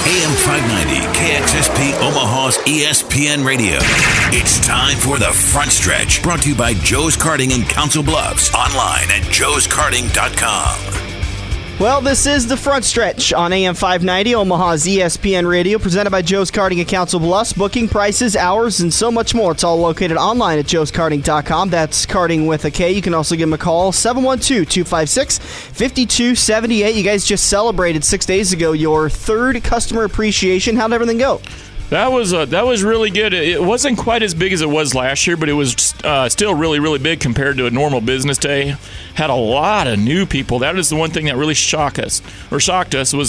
AM 590, KXSP Omaha's ESPN Radio. It's time for the Front Stretch, brought to you by Joe's Karting in Council Bluffs. Online at joeskarting.com. Well, this is the Front Stretch on AM 590, Omaha's ESPN Radio, presented by Joe's Karting at Council Bluffs. Booking, prices, hours, and so much more. It's all located online at joeskarting.com. That's karting with a K. You can also give them a call, 712-256-5278. You guys just celebrated 6 days ago your third customer appreciation. How'd everything go? That was really good. It wasn't quite as big as it was last year, but it was still really, really big compared to a normal business day. Had a lot of new people. That is the one thing that really shocked us was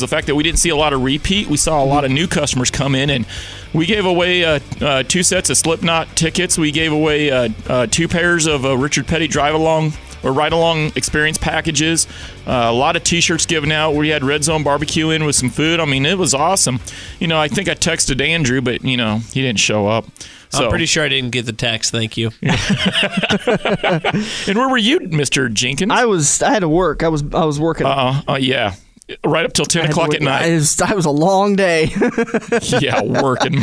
the fact that we didn't see a lot of repeat. We saw a lot of new customers come in, and we gave away 2 sets of Slipknot tickets. We gave away 2 pairs of Richard Petty drive-along or ride-along experience packages. A lot of T-shirts given out. We had Red Zone Barbecue in with some food. I mean, it was awesome. I think I texted Andrew, but, he didn't show up. So. I'm pretty sure I didn't get the text. Thank you. And where were you, Mr. Jenkins? I had to work. I was working. Yeah. Right up till 10 o'clock at night. It was a long day. Yeah, working.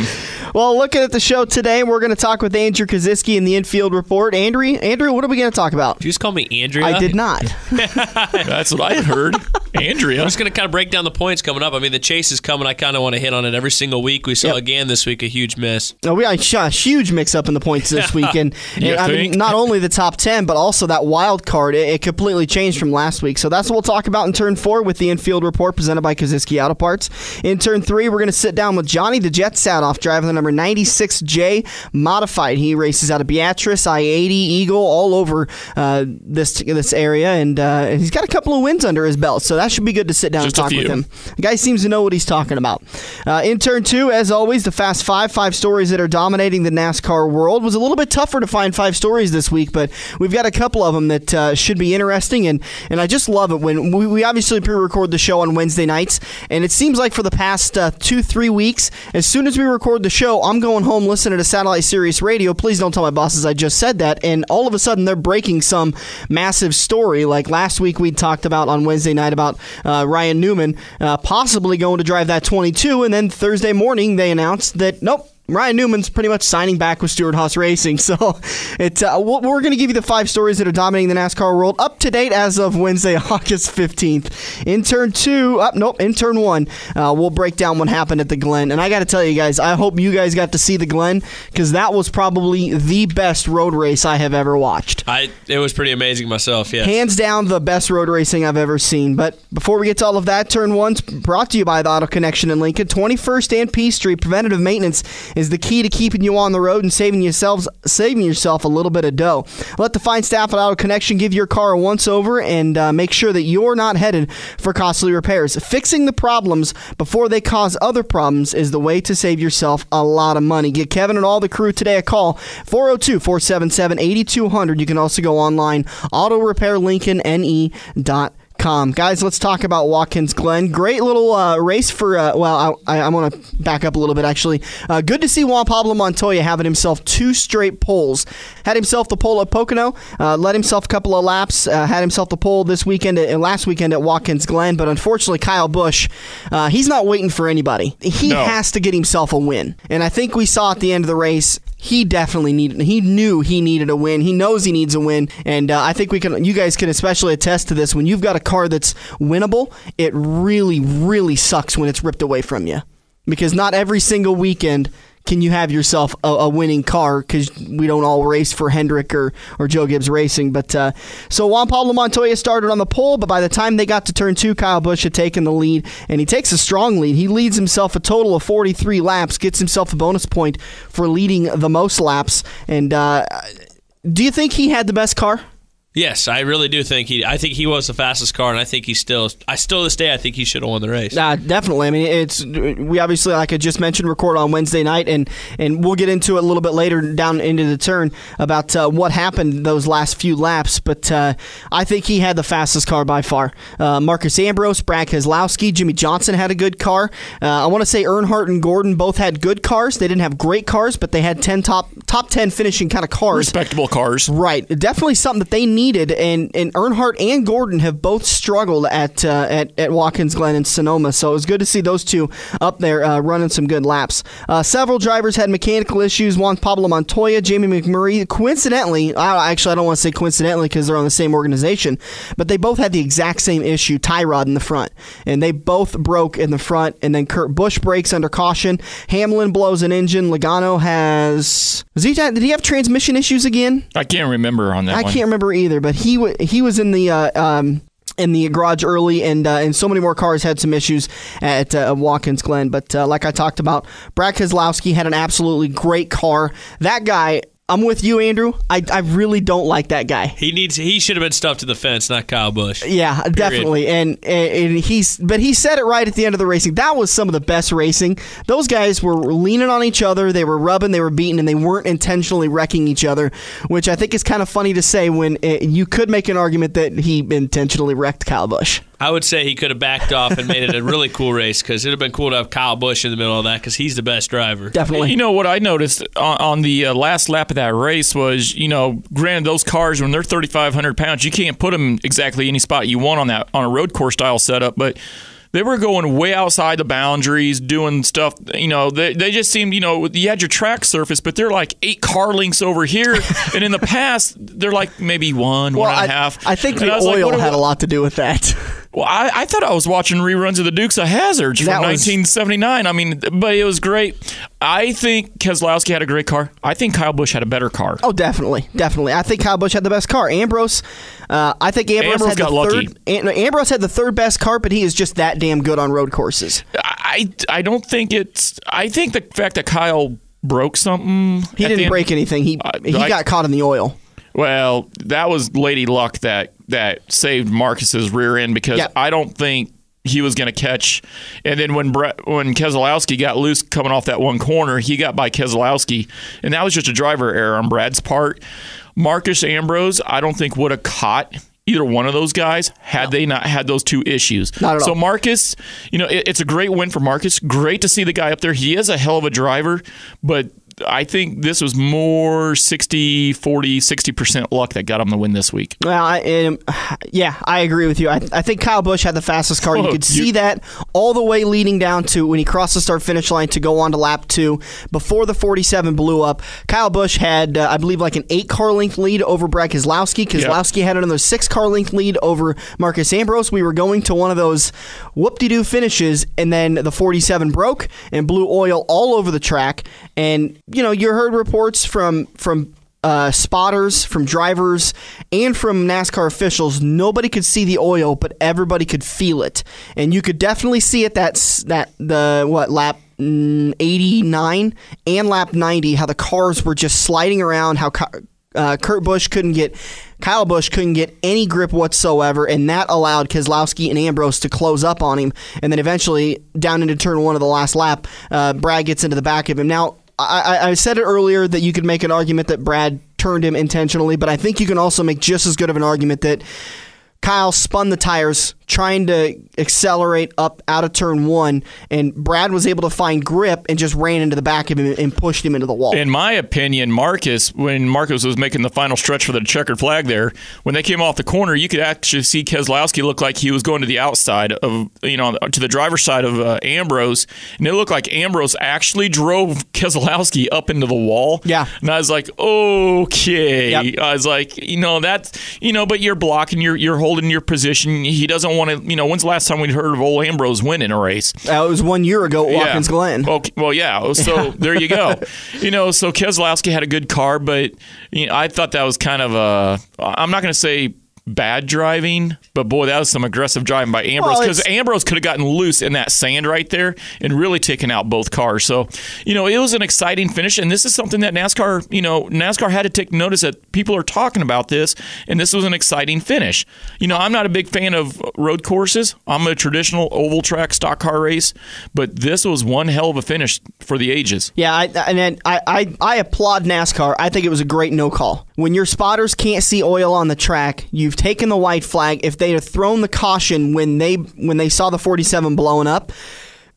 Well, looking at the show today, we're going to talk with Andrew Kaziski in the Infield Report. Andrew, what are we going to talk about? Did you just call me Andrea? I did not. That's what I heard. Andrea. I'm just going to kind of break down the points coming up. I mean, the chase is coming. I kind of want to hit on it every single week. We saw again this week a huge miss. We had a huge mix-up in the points this week. And I mean, not only the top 10, but also that wild card. It completely changed from last week. So that's what we'll talk about in Turn 4 with the Infield Report presented by Kaziski Auto Parts. In Turn 3, we're going to sit down with Johnny the Jet Saatoff, driving the number 96J Modified. He races out of Beatrice, I-80, Eagle, all over this area, and he's got a couple of wins under his belt, so that should be good to sit down and talk with him. The guy seems to know what he's talking about. In Turn 2, as always, the Fast 5 stories that are dominating the NASCAR world. It was a little bit tougher to find 5 stories this week, but we've got a couple of them that should be interesting, and I just love it when we obviously pre-record the show on Wednesday nights, and it seems like for the past 2-3 weeks, as soon as we record the show, I'm going home listening to Satellite Sirius Radio. Please don't tell my bosses I just said that, and all of a sudden they're breaking some massive story. Like last week we talked about on Wednesday night about Ryan Newman possibly going to drive that 22, and then Thursday morning they announced that nope, Ryan Newman's pretty much signing back with Stewart-Haas Racing. So we're going to give you the 5 stories that are dominating the NASCAR world up to date as of Wednesday, August 15th. In Turn 1, we'll break down what happened at the Glen. And I got to tell you guys, I hope you guys got to see the Glen, because that was probably the best road race I have ever watched. It was pretty amazing myself, yes. Hands down the best road racing I've ever seen. But before we get to all of that, Turn 1's brought to you by the Auto Connection in Lincoln. 21st and P Street. Preventative maintenance is the key to keeping you on the road and saving yourself a little bit of dough. Let the fine staff at Auto Connection give your car a once-over and make sure that you're not headed for costly repairs. Fixing the problems before they cause other problems is the way to save yourself a lot of money. Give Kevin and all the crew today a call, 402-477-8200. You can also go online, autorepairlincolnne.com. Guys, let's talk about Watkins Glen. Great little race for, I want to back up a little bit, actually. Good to see Juan Pablo Montoya having himself 2 straight poles. Had himself the pole at Pocono, led himself a couple of laps, had himself the pole this weekend and last weekend at Watkins Glen, but unfortunately Kyle Busch, he's not waiting for anybody. He has to get himself a win. And I think we saw at the end of the race, he knew he needed a win. He knows he needs a win, and I think you guys can especially attest to this. When you've got a car that's winnable, it really, really sucks when it's ripped away from you, because not every single weekend can you have yourself a winning car, because we don't all race for Hendrick or Joe Gibbs Racing. But so Juan Pablo Montoya started on the pole, but by the time they got to Turn 2, Kyle Busch had taken the lead, and he takes a strong lead. He leads himself a total of 43 laps, gets himself a bonus point for leading the most laps. And do you think he had the best car? Yes, I really do think I think he was the fastest car, and I think to this day, I think he should have won the race. Definitely. I mean, we obviously, like I just mentioned, record on Wednesday night, and we'll get into it a little bit later down into the turn about what happened those last few laps, but I think he had the fastest car by far. Marcus Ambrose, Brad Keselowski, Jimmy Johnson had a good car. I want to say Earnhardt and Gordon both had good cars. They didn't have great cars, but they had top 10 finishing kind of cars. Respectable cars. Right. Definitely something that they need needed, and Earnhardt and Gordon have both struggled at Watkins Glen and Sonoma, so it was good to see those two up there running some good laps. Several drivers had mechanical issues. Juan Pablo Montoya, Jamie McMurray, coincidentally, I don't want to say coincidentally because they're on the same organization, but they both had the exact same issue, tie rod in the front, and they both broke in the front, and then Kurt Busch breaks under caution. Hamlin blows an engine. Logano did he have transmission issues again? I can't remember on that one. I can't remember either, but he was in the garage early, and so many more cars had some issues at Watkins Glen. But like I talked about, Brad Keselowski had an absolutely great car. That guy, I'm with you, Andrew. I really don't like that guy. He should have been stuffed to the fence, not Kyle Busch. Yeah, period. Definitely. And he said it right at the end of the racing. That was some of the best racing. Those guys were leaning on each other. They were rubbing, they were beating, and they weren't intentionally wrecking each other, which I think is kind of funny to say when you could make an argument that he intentionally wrecked Kyle Busch. I would say he could have backed off and made it a really cool race, because it would have been cool to have Kyle Busch in the middle of that, because he's the best driver. Definitely. You know, what I noticed on the last lap of that race was, granted, those cars, when they're 3,500 pounds, you can't put them exactly any spot you want on a road course style setup, but they were going way outside the boundaries, doing stuff. They just seemed, you had your track surface, but they're like 8 car lengths over here. And in the past, they're like maybe one and a half. I think the oil had a lot to do with that. Well, I thought I was watching reruns of the Dukes of Hazzard from 1979. I mean, but it was great. I think Keselowski had a great car. I think Kyle Busch had a better car. Oh, definitely. I think Kyle Busch had the best car. Ambrose had the third best car, but he is just that damn good on road courses. I don't think it's. I think the fact that Kyle broke something. He didn't break anything. He got caught in the oil. Well, that was Lady Luck that saved Marcus's rear end, because I don't think he was going to catch. And then when Keselowski got loose coming off that one corner, he got by Keselowski, and that was just a driver error on Brad's part. Marcus Ambrose, I don't think would have caught either one of those guys had they not had those two issues. Not at all. So Marcus, it's a great win for Marcus. Great to see the guy up there. He is a hell of a driver, but I think this was more 60% luck that got him the win this week. Well, I agree with you. I think Kyle Busch had the fastest car. You could see that all the way leading down to when he crossed the start-finish line to go on to lap 2. Before the 47 blew up, Kyle Busch had, I believe, like an 8-car length lead over Brad Keselowski. Keselowski had another 6-car length lead over Marcus Ambrose. We were going to one of those whoop-de-doo finishes, and then the 47 broke and blew oil all over the track. And you heard reports from spotters, from drivers, and from NASCAR officials. Nobody could see the oil, but everybody could feel it, and you could definitely see it. Lap 89 and lap 90, how the cars were just sliding around, how Kyle Busch couldn't get any grip whatsoever, and that allowed Keselowski and Ambrose to close up on him. And then eventually, down into turn 1 of the last lap, Brad gets into the back of him. Now, I said it earlier that you could make an argument that Brad turned him intentionally, but I think you can also make just as good of an argument that Kyle spun the tires trying to accelerate up out of turn 1, and Brad was able to find grip and just ran into the back of him and pushed him into the wall. In my opinion, when Marcus was making the final stretch for the checkered flag there, when they came off the corner, you could actually see Keselowski look like he was going to the outside of, to the driver's side of Ambrose, and it looked like Ambrose actually drove Keselowski up into the wall. Yeah. And I was like, okay. Yep. I was like, but you're blocking, you're holding your position. He doesn't want to, when's the last time we heard of old Ambrose winning a race? It was 1 year ago at Watkins Glen. Okay, well, yeah. So there you go. So Keselowski had a good car, but I thought that was kind of I'm not going to say bad driving, but boy, that was some aggressive driving by Ambrose, because Ambrose could have gotten loose in that sand right there and really taken out both cars. So, it was an exciting finish, and this is something that NASCAR had to take notice that people are talking about this, and this was an exciting finish. I'm not a big fan of road courses. I'm a traditional oval track stock car race, but this was one hell of a finish for the ages. Yeah, I applaud NASCAR. I think it was a great no call. When your spotters can't see oil on the track, you've taken the white flag. If they had thrown the caution when they saw the 47 blowing up,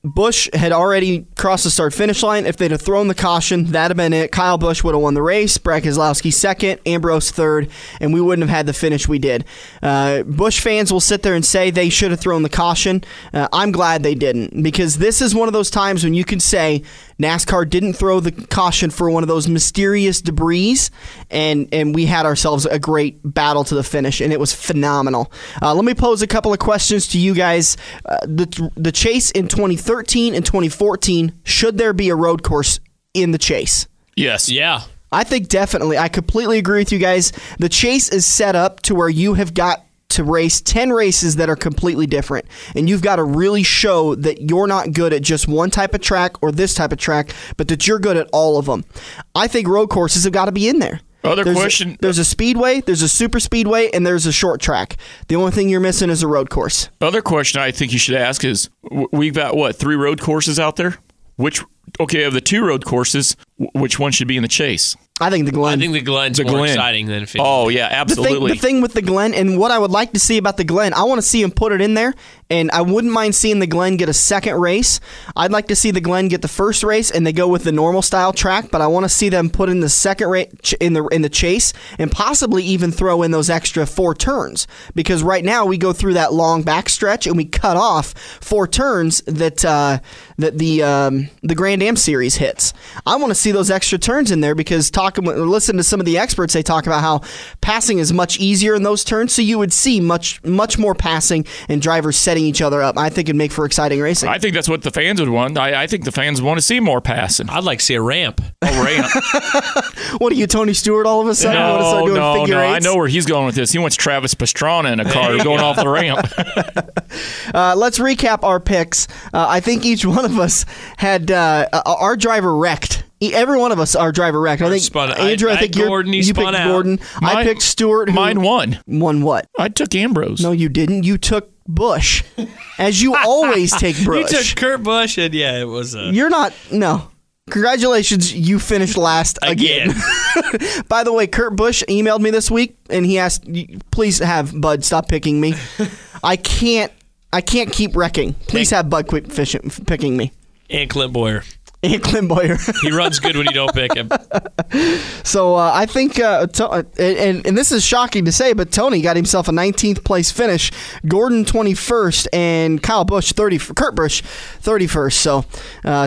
Busch had already crossed the start-finish line. If they'd have thrown the caution, that'd have been it. Kyle Busch would have won the race, Brad Keselowski second, Ambrose third, and we wouldn't have had the finish we did. Busch fans will sit there and say they should have thrown the caution. I'm glad they didn't, because this is one of those times when you can say NASCAR didn't throw the caution for one of those mysterious debris, and we had ourselves a great battle to the finish, and it was phenomenal. Let me pose a couple of questions to you guys. The chase in 2013 and 2014, should there be a road course in the chase? Yes. Yeah. I think definitely. I completely agree with you guys. The chase is set up to where you have got to race 10 races that are completely different, and you've got to really show that you're not good at just one type of track or this type of track, but that you're good at all of them. I think road courses have got to be in there. There's a speedway, there's a super speedway, and there's a short track. The only thing you're missing is a road course. Other question I think you should ask is, we've got, 3 road courses out there? Of the 2 road courses, which one should be in the chase? I think the Glen. I think the Glen's more exciting than 50. Oh, yeah, absolutely. The thing with the Glen, and what I would like to see about the Glen, I want to see him put it in there, and I wouldn't mind seeing the Glen get a second race. I'd like to see the Glen get the first race, and they go with the normal style track, but I want to see them put in the second race in the chase, and possibly even throw in those extra 4 turns, because right now we go through that long backstretch, and we cut off 4 turns that the Grand Am Series hits. I want to see those extra turns in there, because listen to some of the experts, they talk about how passing is much easier in those turns, so you would see much more passing and drivers setting each other up. I think it'd make for exciting racing. I think that's what the fans would want. I think the fans want to see more passing. I'd like to see a ramp. A ramp. What are you, Tony Stewart, all of a sudden? No. I know where he's going with this. He wants Travis Pastrana in a car going off the ramp. Let's recap our picks. I think each one of us had our driver wrecked. Every one of us, our driver wrecked. I think Andrew. I think you picked Gordon. I picked Stewart. Mine won. Won what? I took Ambrose. No, you didn't. You took Busch, as you always take Busch. You took Kurt Busch, and it was. You're not. No. Congratulations, you finished last again. By the way, Kurt Busch emailed me this week, and he asked, "Please have Bud stop picking me. I can't keep wrecking. Please have Bud quit picking me." And Clint Boyer. He runs good when you don't pick him. So I think, and this is shocking to say, but Tony got himself a 19th place finish, Gordon 21st, and Kurt Busch 31st. So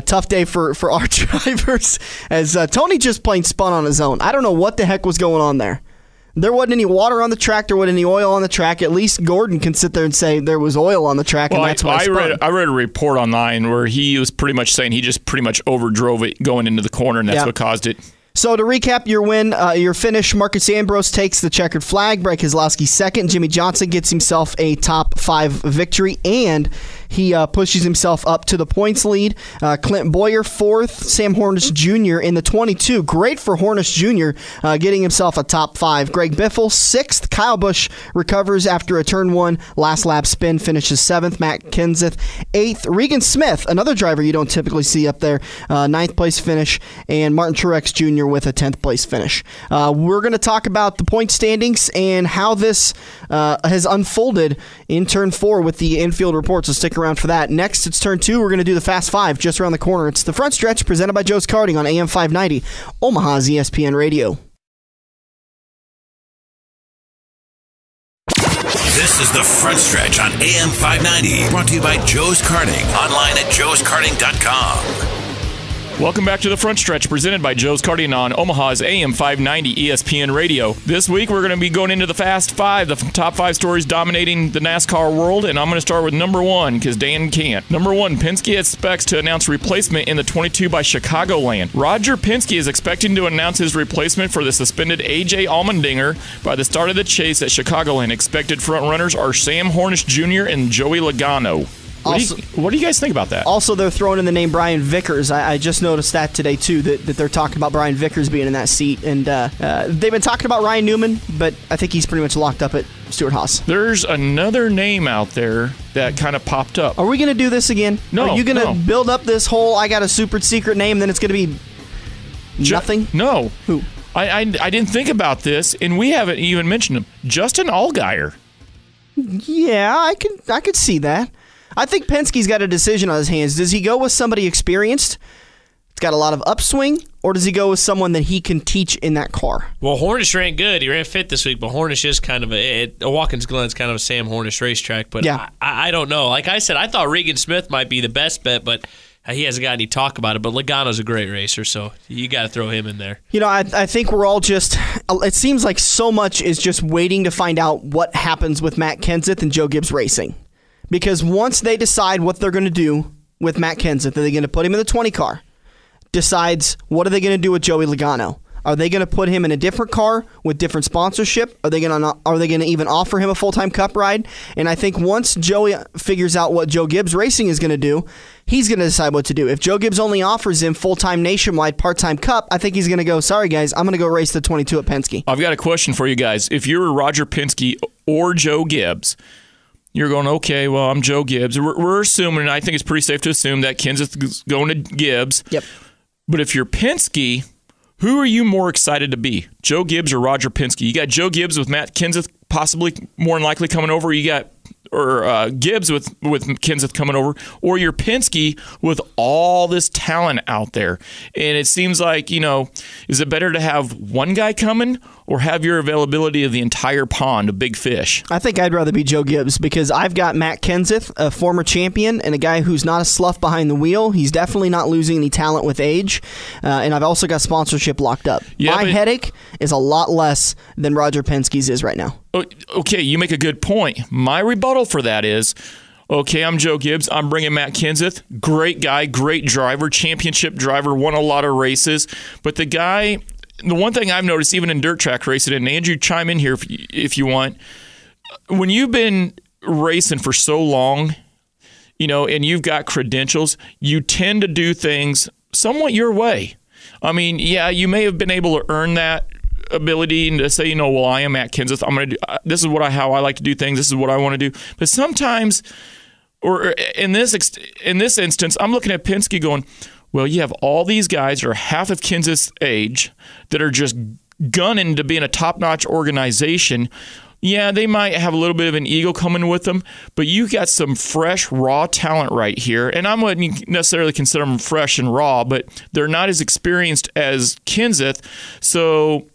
tough day for our drivers, as Tony just plain spun on his own. I don't know what the heck was going on there. There wasn't any water on the track. There wasn't any oil on the track. At least Gordon can sit there and say there was oil on the track, and that's why I read a report online where he was pretty much saying he just pretty much overdrove it going into the corner, and that's what caused it. So to recap your win, your finish, Marcus Ambrose takes the checkered flag, Brad Keselowski second, Jimmy Johnson gets himself a top 5 victory, and he pushes himself up to the points lead. Clint Boyer 4th, Sam Hornish Jr. in the 22. Great for Hornish Jr. Getting himself a top 5. Greg Biffle 6th. Kyle Busch recovers after a turn 1 last lap spin, finishes 7th. Matt Kenseth 8th. Regan Smith, another driver you don't typically see up there, 9th place finish, and Martin Truex Jr. with a 10th place finish. We're going to talk about the point standings and how this has unfolded in turn 4 with the infield report, so stick around for that. Next, it's turn 2. We're going to do the Fast 5 just around the corner. It's the front stretch presented by Joe's Karting on AM 590, Omaha's ESPN Radio. This is the front stretch on AM 590, brought to you by Joe's Karting, online at joeskarting.com. Welcome back to the front stretch, presented by Joe's Karting on Omaha's AM 590 ESPN Radio. This week, we're going to be going into the Fast 5, the top 5 stories dominating the NASCAR world, and I'm going to start with number 1, because Dan can't. Number 1, Penske expects to announce replacement in the 22 by Chicagoland. Roger Penske is expecting to announce his replacement for the suspended A.J. Allmendinger by the start of the chase at Chicagoland. Expected frontrunners are Sam Hornish Jr. and Joey Logano. What do you guys think about that? Also, they're throwing in the name Brian Vickers. I just noticed that today, too, that they're talking about Brian Vickers being in that seat. And they've been talking about Ryan Newman, but I think he's pretty much locked up at Stewart-Haas. There's another name out there that kind of popped up. Are we going to do this again? No. Are you going to build up this whole, I got a super secret name, then it's going to be nothing? No. Who? I didn't think about this, and we haven't even mentioned him. Justin Allgaier. Yeah, I could see that. I think Penske's got a decision on his hands. Does he go with somebody experienced? It's got a lot of upswing, or does he go with someone that he can teach in that car? Well, Hornish ran good. He ran fit this week, but Hornish is kind of a Watkins Glen's kind of a Sam Hornish racetrack. But yeah. I don't know. Like I said, I thought Regan Smith might be the best bet, but he hasn't got any talk about it. But Logano's a great racer, so you got to throw him in there. I think we're all just – it seems like so much is just waiting to find out what happens with Matt Kenseth and Joe Gibbs Racing. Because once they decide what they're going to do with Matt Kenseth, are they going to put him in the 20 car? Decides what are they going to do with Joey Logano? Are they going to put him in a different car with different sponsorship? Are they going to even offer him a full-time Cup ride? And I think once Joey figures out what Joe Gibbs Racing is going to do, he's going to decide what to do. If Joe Gibbs only offers him full-time nationwide part-time Cup, I think he's going to go, sorry guys, I'm going to go race the 22 at Penske. I've got a question for you guys. If you're Roger Penske or Joe Gibbs, you're going, okay, well, I'm Joe Gibbs. We're assuming, and I think it's pretty safe to assume that Kenseth is going to Gibbs. Yep. But if you're Penske, who are you more excited to be, Joe Gibbs or Roger Penske? You got Joe Gibbs with Matt Kenseth possibly more than likely coming over. You got Gibbs with Kenseth coming over, or you're Penske with all this talent out there. And it seems like, is it better to have one guy coming or have your availability of the entire pond of big fish? I think I'd rather be Joe Gibbs because I've got Matt Kenseth, a former champion, and a guy who's not a slough behind the wheel. He's definitely not losing any talent with age. And I've also got sponsorship locked up. Yeah, my headache is a lot less than Roger Penske's is right now. Okay, you make a good point. My rebuttal for that is, okay, I'm Joe Gibbs. I'm bringing Matt Kenseth. Great guy, great driver, championship driver, won a lot of races. But the one thing I've noticed, even in dirt track racing, and Andrew, chime in here if you want, when you've been racing for so long, and you've got credentials, you tend to do things somewhat your way. I mean, yeah, you may have been able to earn that ability and to say, well, I am Matt Kenseth. I'm going to do this is how I like to do things. This is what I want to do. But sometimes, or in this instance, I'm looking at Penske going, well, you have all these guys that are half of Kenseth's age that are just gunning to be in a top-notch organization. Yeah, they might have a little bit of an ego coming with them, but you got some fresh, raw talent right here. And I wouldn't necessarily consider them fresh and raw, but they're not as experienced as Kenseth. So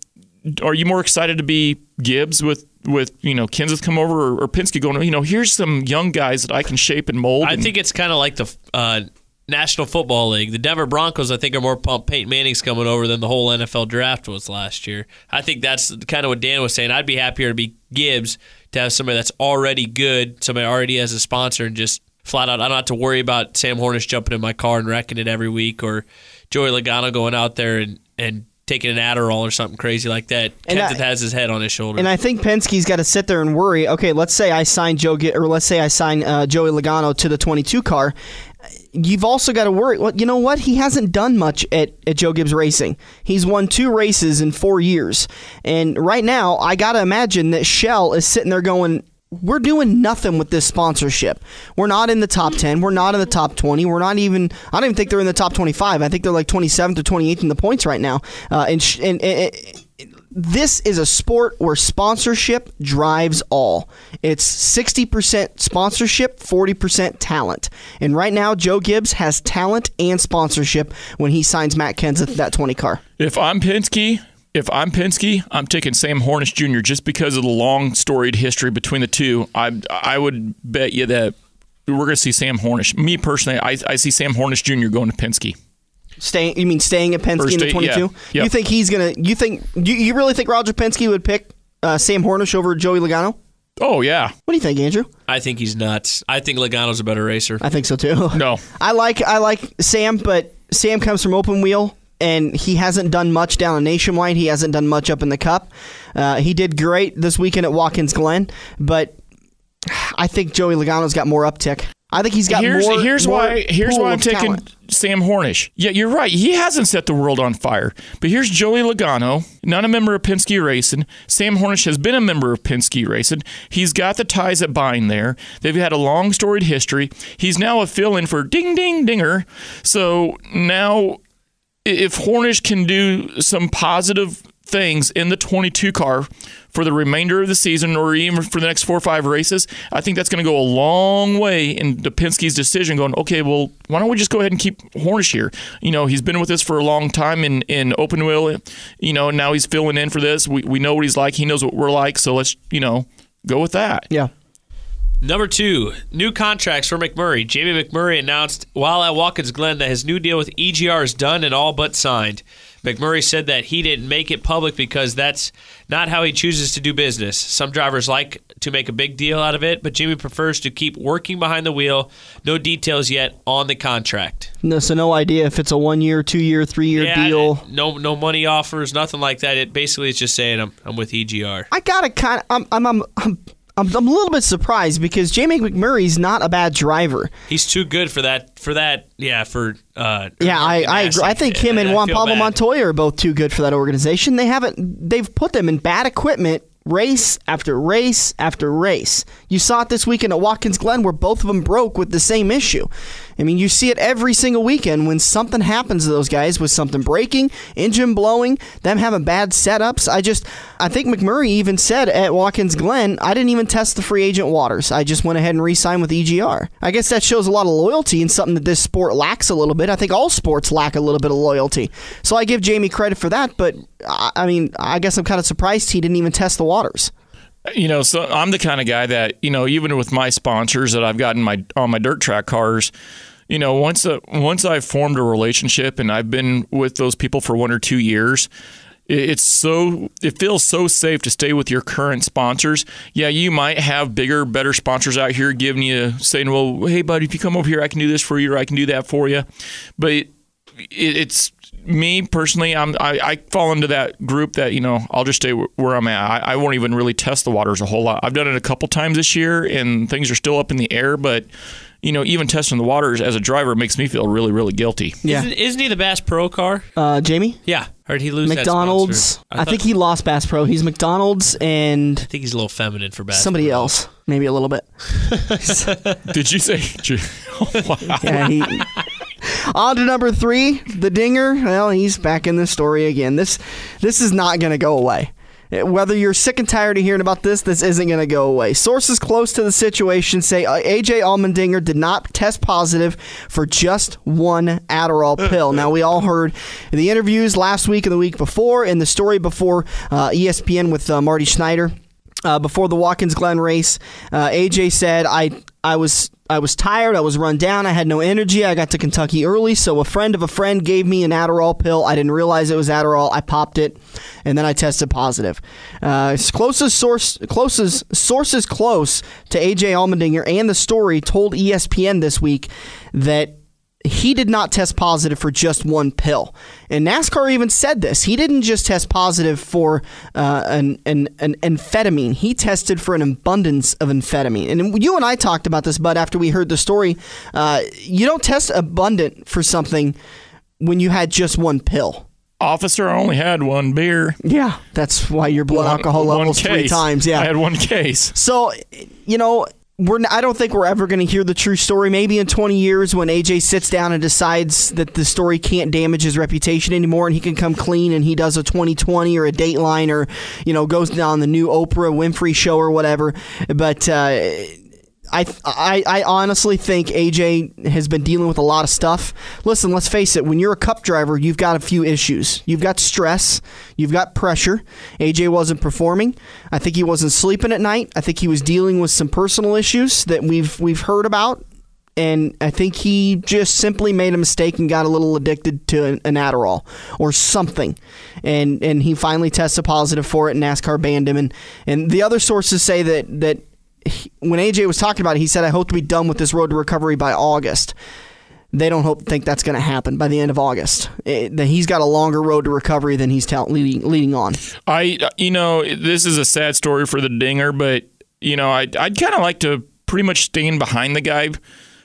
are you more excited to be Gibbs with Kenseth come over or Penske going, here's some young guys that I can shape and mold? I think it's kind of like the National Football League. The Denver Broncos, I think, are more pumped Peyton Manning's coming over than the whole NFL draft was last year. I think that's kind of what Dan was saying. I'd be happier to be Gibbs, to have somebody that's already good, somebody already has a sponsor, and just flat out, I don't have to worry about Sam Hornish jumping in my car and wrecking it every week, or Joey Logano going out there and taking an Adderall or something crazy like that. Kenseth has his head on his shoulder. And I think Penske's got to sit there and worry, okay, let's say I sign Joey Logano to the 22 car. You've also got to worry, well, you know what? He hasn't done much at Joe Gibbs Racing. He's won 2 races in 4 years. And right now, I got to imagine that Shell is sitting there going, we're doing nothing with this sponsorship. We're not in the top 10. We're not in the top 20. I don't even think they're in the top 25. I think they're like 27th or 28th in the points right now. This is a sport where sponsorship drives all. It's 60% sponsorship, 40% talent. And right now, Joe Gibbs has talent and sponsorship when he signs Matt Kenseth that 20 car. If I'm Penske, I'm taking Sam Hornish Jr. just because of the long storied history between the two. I would bet you that we're going to see Sam Hornish. Me personally, I see Sam Hornish Jr. going to Penske. You mean staying at Penske in the 22? Yeah. Yep. You think he's gonna? You really think Roger Penske would pick Sam Hornish over Joey Logano? Oh yeah. What do you think, Andrew? I think he's nuts. I think Logano's a better racer. I think so too. No. I like Sam, but Sam comes from open wheel, and he hasn't done much down in Nationwide. He hasn't done much up in the Cup. He did great this weekend at Watkins Glen, but I think Joey Logano's got more uptick. I think he's got more. Here's why I'm taking talent. Sam Hornish. Yeah, you're right. He hasn't set the world on fire. But here's Joey Logano, not a member of Penske Racing. Sam Hornish has been a member of Penske Racing. He's got the ties at Bind there. They've had a long storied history. He's now a fill-in for Ding Ding Dinger. So now, if Hornish can do some positive things in the 22 car for the remainder of the season or even for the next 4 or 5 races, I think that's going to go a long way into Penske's decision going, okay, well, why don't we just go ahead and keep Hornish here? He's been with us for a long time in open wheel, now he's filling in for this. We know what he's like. He knows what we're like. So let's, go with that. Yeah. Number 2, new contracts for McMurray. Jamie McMurray announced while at Watkins Glen that his new deal with EGR is done and all but signed. McMurray said that he didn't make it public because that's not how he chooses to do business. Some drivers like to make a big deal out of it, but Jimmy prefers to keep working behind the wheel. No details yet on the contract. So no idea if it's a 1 year, 2 year, 3 year deal. No money offers, nothing like that. It basically is just saying I'm with EGR. I gotta kind of I'm a little bit surprised because Jamie McMurray's not a bad driver. He's too good for that. I agree. I think him and Juan Pablo Montoya are both too good for that organization. They've put them in bad equipment race after race after race. You saw it this weekend at Watkins Glen where both of them broke with the same issue. I mean, you see it every single weekend when something happens to those guys with something breaking, engine blowing, them having bad setups. I think McMurray even said at Watkins Glen, I didn't even test the free agent waters. I just went ahead and re-signed with EGR. I guess that shows a lot of loyalty and something that this sport lacks a little bit. I think all sports lack a little bit of loyalty. So I give Jamie credit for that, but I guess I'm kind of surprised he didn't even test the waters. So I'm the kind of guy that, even with my sponsors that I've gotten on my dirt track cars, once I've formed a relationship and I've been with those people for 1 or 2 years, it feels so safe to stay with your current sponsors. Yeah, you might have bigger, better sponsors out here giving you, saying, well, hey, buddy, if you come over here, I can do this for you or I can do that for you. But it's me personally, I fall into that group that, I'll just stay where I'm at. I won't even really test the waters a whole lot. I've done it a couple times this year and things are still up in the air, but even testing the waters as a driver makes me feel really, really guilty. Yeah. Isn't he the Bass Pro car? Jamie? Yeah. Heard he lose McDonald's. that sponsor. I think he lost Bass Pro. He's McDonald's and... I think he's a little feminine for Bass somebody Pro. else. Maybe a little bit. Did you say... Oh, wow. Yeah, on to number 3, the Dinger. Well, he's back in this story again. This is not going to go away. Whether you're sick and tired of hearing about this isn't going to go away. Sources close to the situation say A.J. Allmendinger did not test positive for just one Adderall pill. Now, we all heard the interviews last week and the week before and the story before ESPN with Marty Schneider. Before the Watkins Glen race, AJ said, I was tired, I was run down, I had no energy, I got to Kentucky early, so a friend of a friend gave me an Adderall pill. I didn't realize it was Adderall. I popped it, and then I tested positive. Sources close to AJ Allmendinger and the story told ESPN this week that he did not test positive for just one pill. And NASCAR even said this. He didn't just test positive for an amphetamine. He tested for an abundance of amphetamine. And you and I talked about this, Bud, after we heard the story. You don't test abundant for something when you had just one pill. Officer, I only had one beer. Yeah, that's why your blood alcohol level's 3 times. Yeah, I had one case. So, I don't think we're ever going to hear the true story. Maybe in 20 years when AJ sits down and decides that the story can't damage his reputation anymore and he can come clean and he does a 2020 or a Dateline or, goes down the new Oprah Winfrey show or whatever. But I honestly think AJ has been dealing with a lot of stuff. Listen, let's face it. When you're a Cup driver, you've got a few issues. You've got stress. You've got pressure. AJ wasn't performing. I think he wasn't sleeping at night. I think he was dealing with some personal issues that we've heard about. And I think he just simply made a mistake and got a little addicted to an Adderall or something. And he finally tested positive for it, and NASCAR banned him. And the other sources say that when AJ was talking about it, he said, I hope to be done with this road to recovery by August. They don't think that's going to happen by the end of August. That he's got a longer road to recovery than he's leading on. This is a sad story for the Dinger, but, I'd kind of like to pretty much stand behind the guy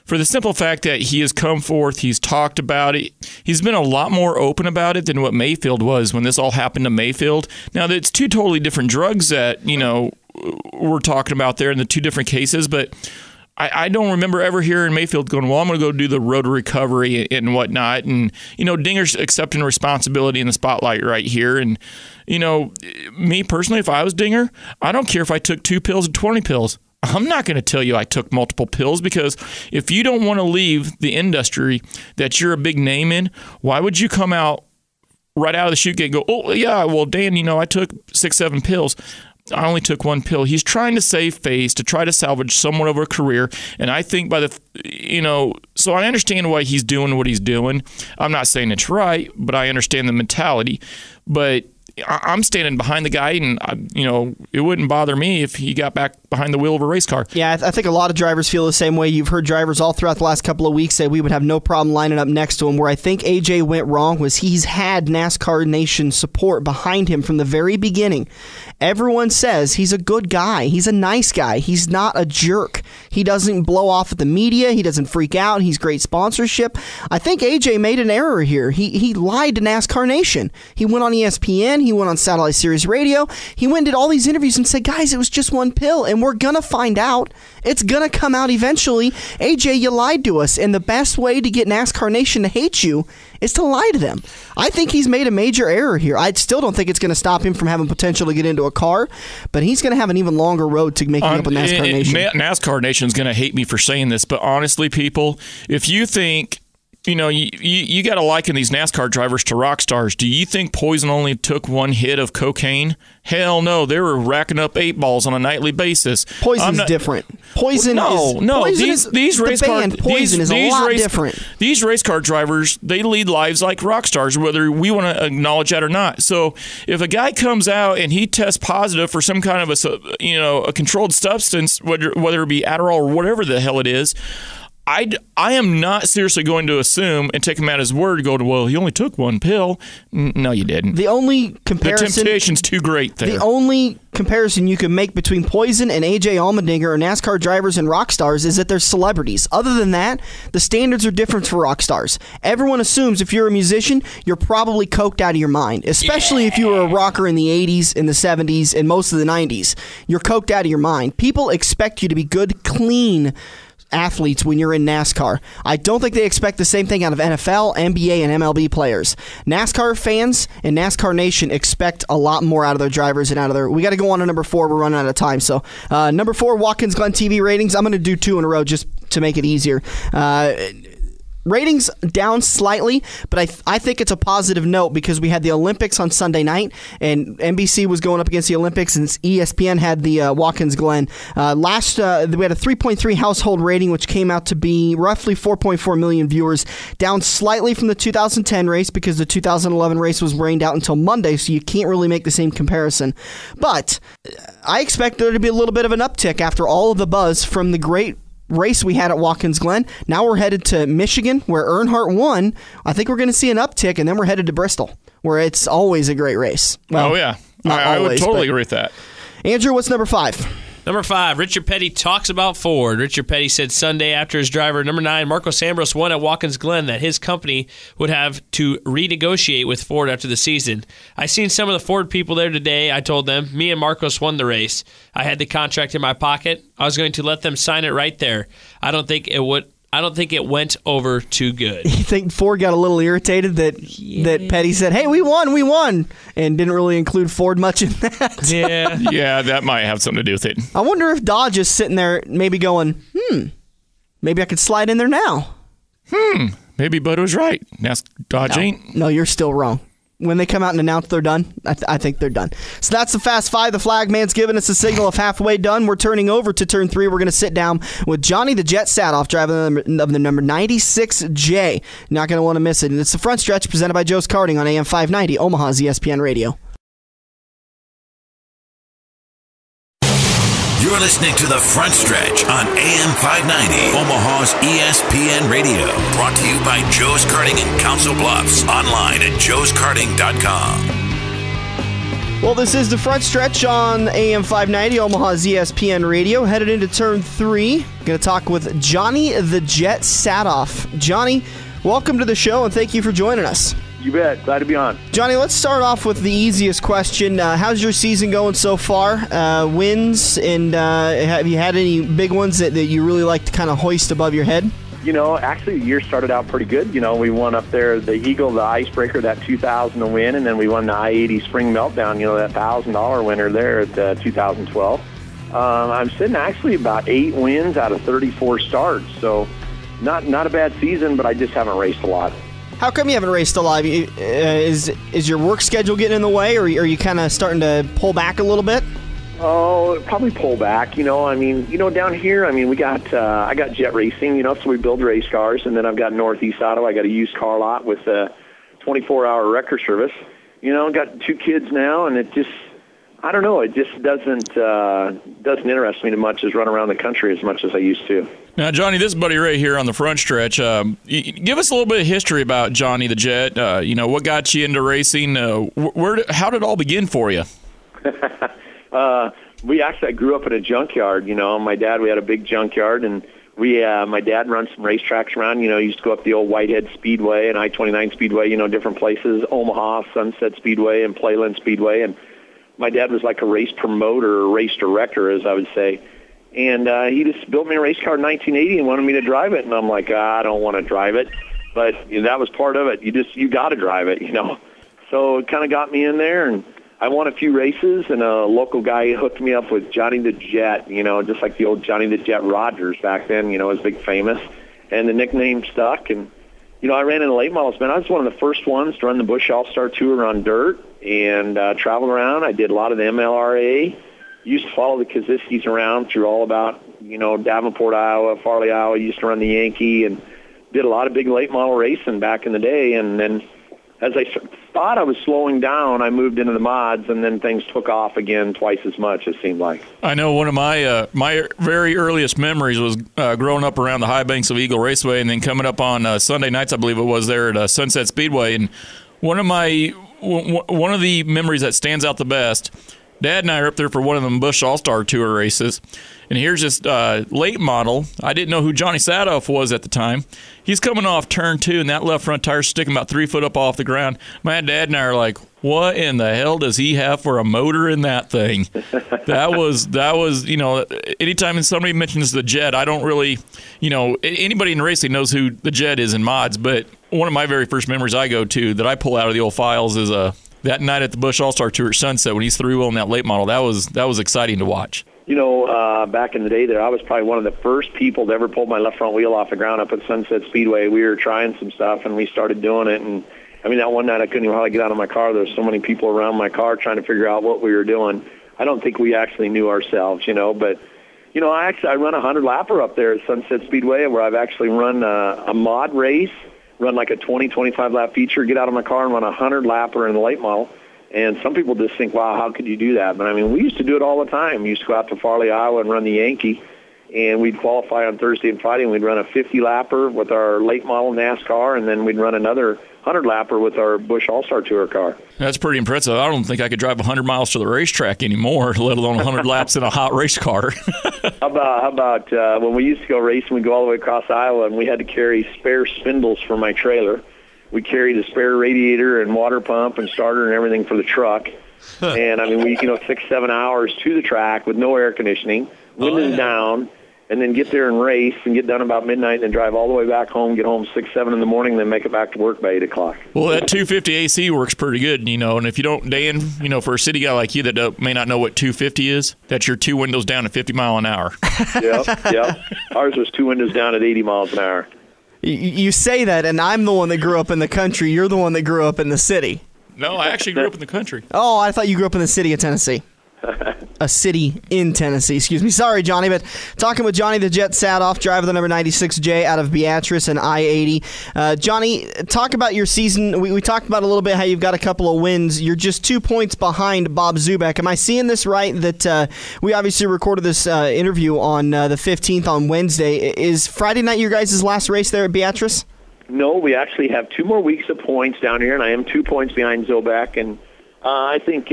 for the simple fact that he has come forth, he's talked about it. He's been a lot more open about it than what Mayfield was when this all happened to Mayfield. Now, it's 2 totally different drugs that, we're talking about there in the 2 different cases, but I don't remember ever hearing Mayfield going, well, I'm going to go do the road to recovery and whatnot. And, Dinger's accepting responsibility in the spotlight right here. And, me personally, if I was Dinger, I don't care if I took 2 pills or 20 pills. I'm not going to tell you I took multiple pills, because if you don't want to leave the industry that you're a big name in, why would you come out right out of the chute gate and go, oh, yeah, well, Dan, I took 6-7 pills. I only took 1 pill. He's trying to save face, to try to salvage somewhat of a career. And I think so I understand why he's doing what he's doing. I'm not saying it's right, but I understand the mentality. But I'm standing behind the guy, and it wouldn't bother me if he got back behind the wheel of a race car. Yeah, I think a lot of drivers feel the same way. You've heard drivers all throughout the last couple of weeks say we would have no problem lining up next to him. Where I think AJ went wrong was he's had NASCAR Nation support behind him from the very beginning. Everyone says he's a good guy. He's a nice guy. He's not a jerk. He doesn't blow off at the media. He doesn't freak out. He's great sponsorship. I think AJ made an error here. He lied to NASCAR Nation. He went on ESPN. He went on Satellite Series Radio. He went and did all these interviews and said, guys, it was just 1 pill, and we're going to find out. It's going to come out eventually. AJ, you lied to us, and the best way to get NASCAR Nation to hate you is to lie to them. I think he's made a major error here. I still don't think it's going to stop him from having potential to get into a car, but he's going to have an even longer road to making up with NASCAR Nation. NASCAR Nation's going to hate me for saying this, but honestly, people, if you think you got to liken these NASCAR drivers to rock stars. Do you think Poison only took 1 hit of cocaine? Hell no. They were racking up 8 balls on a nightly basis. Poison's different. Poison is these race car Poison is a lot different. These race car drivers, they lead lives like rock stars, whether we want to acknowledge that or not. So if a guy comes out and he tests positive for some kind of a controlled substance, whether it be Adderall or whatever the hell it is, I am not seriously going to assume and take him at his word to go to, well, he only took 1 pill. No, you didn't. The only comparison... The temptation's too great there. The only comparison you can make between Poison and AJ Allmendinger or NASCAR drivers and rock stars is that they're celebrities. Other than that, the standards are different for rock stars. Everyone assumes if you're a musician, you're probably coked out of your mind, especially if you were a rocker in the 80s, in the 70s, and most of the 90s. You're coked out of your mind. People expect you to be good, clean athletes when you're in NASCAR. I don't think they expect the same thing out of NFL, NBA, and MLB players. NASCAR fans and NASCAR Nation expect a lot more out of their drivers and out of their... We got to go on to number 4. We're running out of time. So, number 4, Watkins Glen TV ratings. I'm going to do 2 in a row just to make it easier. Ratings down slightly, but I think it's a positive note because we had the Olympics on Sunday night, and NBC was going up against the Olympics, and ESPN had the Watkins Glen. We had a 3.3 household rating, which came out to be roughly 4.4 million viewers, down slightly from the 2010 race because the 2011 race was rained out until Monday, so you can't really make the same comparison. But I expect there to be a little bit of an uptick after all of the buzz from the great race we had at Watkins Glen. Now we're headed to Michigan, where Earnhardt won. I think we're going to see an uptick, and then we're headed to Bristol, where it's always a great race. Well, I would totally agree with that. Andrew, what's number 5? Number 5, Richard Petty talks about Ford. Richard Petty said Sunday after his driver, number 9, Marcos Ambrose, won at Watkins Glen that his company would have to renegotiate with Ford after the season. I seen some of the Ford people there today. I told them, me and Marcos won the race. I had the contract in my pocket. I was going to let them sign it right there. I don't think it went over too good. You think Ford got a little irritated that Petty said, hey, we won, and didn't really include Ford much in that? Yeah, that might have something to do with it. I wonder if Dodge is sitting there maybe going, maybe I could slide in there now. Maybe Bud was right. Dodge ain't. No, you're still wrong. When they come out and announce they're done, I think they're done. So that's the Fast 5. The flag man's giving us a signal of halfway done. We're turning over to turn 3. We're going to sit down with Johnny the Jet Saatoff, driving the number 96J. Not going to want to miss it. And it's the Front Stretch presented by Joe's Karting on AM 590, Omaha's ESPN Radio. You're listening to The Front Stretch on AM 590, Omaha's ESPN Radio. Brought to you by Joe's Karting in Council Bluffs. Online at joeskarting.com. Well, this is The Front Stretch on AM 590, Omaha's ESPN Radio. Headed into turn 3. Going to talk with Johnny the Jet Saatoff. Johnny, welcome to the show, and thank you for joining us. You bet. Glad to be on. Johnny, let's start off with the easiest question. How's your season going so far? Wins, and have you had any big ones that you really like to kind of hoist above your head? Actually the year started out pretty good. We won up there the Eagle, the Icebreaker, that 2000 to win, and then we won the I-80 Spring Meltdown, that $1,000 winner there at 2012. I'm sitting actually about 8 wins out of 34 starts, so not a bad season, but I just haven't raced a lot. How come you haven't raced a lot? Is your work schedule getting in the way, or are you kind of starting to pull back a little bit? Oh, probably pull back. Down here, we got I got jet racing, so we build race cars, and then I've got Northeast Auto. I got a used car lot with a 24-hour wrecker service. Got 2 kids now, and it just, I don't know, it just doesn't interest me as much as run around the country as much as I used to. Now, Johnny, this buddy right here on the front stretch, give us a little bit of history about Johnny the Jet. What got you into racing? How did it all begin for you? I grew up in a junkyard. My dad, we had a big junkyard, and my dad runs some racetracks around. He used to go up the old Whitehead Speedway and I-29 Speedway, different places, Omaha, Sunset Speedway, and Playland Speedway. And my dad was like a race promoter or race director, as I would say. And he just built me a race car in 1980 and wanted me to drive it. And I'm like, I don't want to drive it. But that was part of it. You got to drive it, So it kind of got me in there, and I won a few races, and a local guy hooked me up with Johnny the Jet, just like the old Johnny the Jet Rogers back then, was big famous. And the nickname stuck. And, I ran in the late models, man. I was one of the first ones to run the Busch All-Star Tour on dirt and traveled around. I did a lot of the MLRA. Used to follow the Kaziskis around through all about, Davenport, Iowa, Farley, Iowa. Used to run the Yankee and did a lot of big late model racing back in the day. And then as I thought I was slowing down, I moved into the mods, and then things took off again twice as much, it seemed like. I know one of my very earliest memories was growing up around the high banks of Eagle Raceway and then coming up on Sunday nights, I believe it was, there at Sunset Speedway. And one of the memories that stands out the best, Dad and I are up there for one of them Busch All-Star Tour races, and here's this late model. I didn't know who Johnny Saatoff was at the time. He's coming off turn 2, and that left front tire's sticking about 3 foot up off the ground. My dad and I are like, what in the hell does he have for a motor in that thing? That was anytime somebody mentions the Jet, I don't really, anybody in racing knows who the Jet is in mods, but one of my very first memories I go to that I pull out of the old files is that night at the Busch All-Star Tour at Sunset when he's 3-wheeling that late model. That was exciting to watch. Back in the day there, I was probably one of the first people to ever pull my left front wheel off the ground up at Sunset Speedway. We were trying some stuff, and we started doing it. And, that one night I couldn't even hardly get out of my car. There was so many people around my car trying to figure out what we were doing. I don't think we actually knew ourselves, But, I run a 100-lapper up there at Sunset Speedway where I've actually run a mod race, run like a 20, 25-lap feature, get out of my car and run a 100-lapper in the late model. And some people just think, wow, how could you do that? But, we used to do it all the time. We used to go out to Farley, Iowa and run the Yankee, and we'd qualify on Thursday and Friday, and we'd run a 50-lapper with our late model NASCAR, and then we'd run another 100-lapper with our Busch All-Star Tour car. That's pretty impressive. I don't think I could drive 100 miles to the racetrack anymore, let alone 100 laps in a hot race car. How about when we used to go racing, we'd go all the way across Iowa, and we had to carry spare spindles for my trailer. We carried a spare radiator and water pump and starter and everything for the truck. And, we 6-7 hours to the track with no air conditioning, windows down, and then get there and race and get done about midnight and then drive all the way back home, get home 6-7 in the morning, then make it back to work by 8 o'clock. Well, that 250 AC works pretty good, and if you don't, Dan, for a city guy like you that may not know what 250 is, that's your 2 windows down at 50 mile an hour. Yep. Ours was 2 windows down at 80 miles an hour. You say that, and I'm the one that grew up in the country. You're the one that grew up in the city. No, I actually grew up in the country. Oh, I thought you grew up in the city of Tennessee. A city in Tennessee, excuse me. Sorry, Johnny, but talking with Johnny the Jet Saatoff, driver the number 96J out of Beatrice and I-80. Johnny, talk about your season. We talked about a little bit how you've got a couple of wins. You're just 2 points behind Bob Zubek. Am I seeing this right, that we obviously recorded this interview on the 15th on Wednesday. Is Friday night your guys' last race there at Beatrice? No, we actually have 2 more weeks of points down here, and I am 2 points behind Zubek, and I think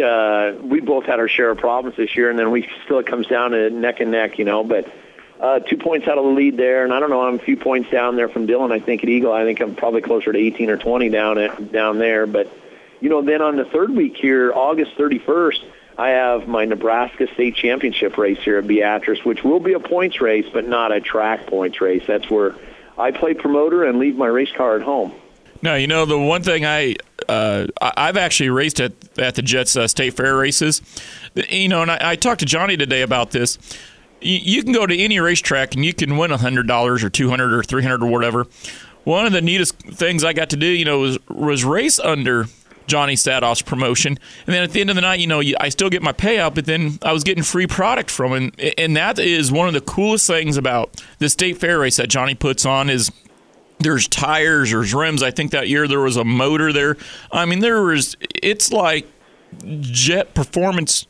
we both had our share of problems this year, and then it comes down to neck and neck, But 2 points out of the lead there, and I don't know, I'm a few points down there from Dylan. I think at Eagle, I think I'm probably closer to 18 or 20 down there. But then on the third week here, August 31st, I have my Nebraska State Championship race here at Beatrice, which will be a points race, but not a track points race. That's where I play promoter and leave my race car at home. Now, the one thing I've actually raced at the Jets State Fair races, and I talked to Johnny today about this. You can go to any racetrack and you can win $100 or $200 or $300 or whatever. One of the neatest things I got to do, was race under Johnny Saatoff's promotion, and then at the end of the night, I still get my payout, but then I was getting free product from him, and that is one of the coolest things about the State Fair race that Johnny puts on is there's tires, there's rims. I think that year there was a motor there. I mean, it's like Jet Performance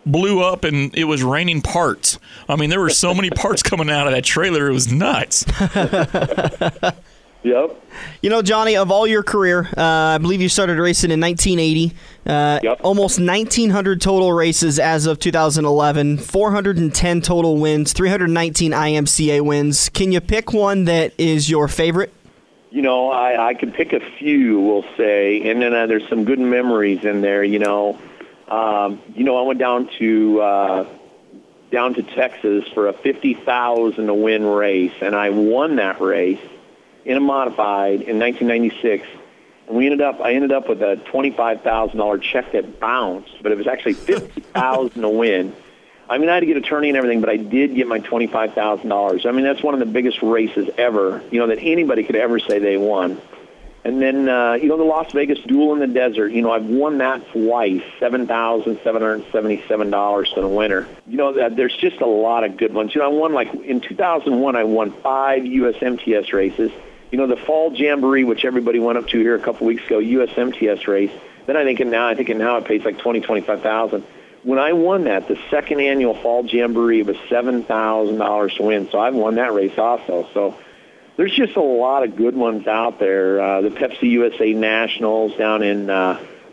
blew up and it was raining parts. I mean, there were so many parts coming out of that trailer, it was nuts. Yep. Johnny, of all your career, I believe you started racing in 1980. Yep. Almost 1,900 total races as of 2011, 410 total wins, 319 IMCA wins. Can you pick one that is your favorite? I could pick a few, we'll say, and then there's some good memories in there. I went down to Texas for a 50,000 to win race, and I won that race in a modified in 1996, and I ended up with a $25,000 check that bounced, but it was actually $50,000 to win. I mean, I had to get an attorney and everything, but I did get my $25,000. I mean, that's one of the biggest races ever, that anybody could ever say they won. And then, the Las Vegas Duel in the Desert, I've won that twice, $7,777 for the winner. There's just a lot of good ones. I won, in 2001, I won 5 USMTS races. The Fall Jamboree, which everybody went up to here a couple weeks ago, USMTS race. Then I think now it pays like $20,000-$25,000. When I won that, the second annual Fall Jamboree was $7,000 to win. So I've won that race also. So there's just a lot of good ones out there. The Pepsi USA Nationals down in